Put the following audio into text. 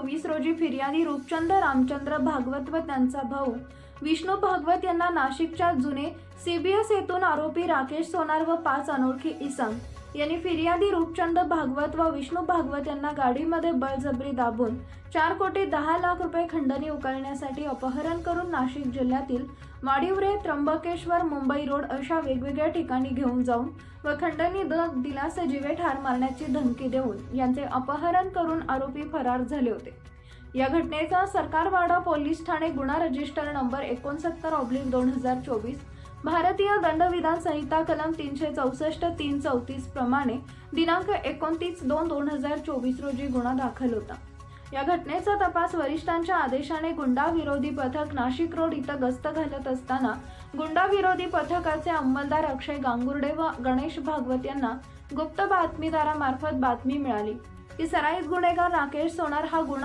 2024 रोजी फिर्यादी रूपचंद रामचंद्र भागवत व त्यांचा भाऊ विष्णू भागवत यांना नाशिकच्या जुने सीबीएस येथून आरोपी राकेश सोनार व 5 अनोळखी इसम यांनी फिर्यादी रूपचंद भागवत व विष्णू भागवत यांना गाडीमध्ये बळजबरी दाबून 4,10,00,000 रुपये खंडणी उकळण्यासाठी अपहरण करून नाशिक जिल्ह्यातील वाडीवरे, त्र्यंबकेश्वर, मुंबई रोड अशा वेगवेगळ्या ठिकाणी घेऊन जाऊन व खंडणी दिल्यास जीवे ठार मारण्याची धमकी देऊन यांचे अपहरण करून आरोपी फरार झाले होते। या घटनेचा सरकारवाडा पोलीस ठाणे गुन्हा रजिस्टर नंबर 69/2024 भारतीय दंडविधान संहिता कलम 364-334 प्रमाणे दिनांक 29/2/2024 रोजी गुन्हा दाखल होता। या घटनेचा तपास वरिष्ठांच्या आदेशाने गुंडा विरोधी पथक नाशिक रोड इथं गस्त घालत असताना गुंडा विरोधी पथकाचे अंमलदार अक्षय गांगुर्डे व गणेश भागवत यांना गुप्त बातमीदारामार्फत बातमी मिळाली की सराईत गुन्हेगार राकेश सोनार हा गुन्हा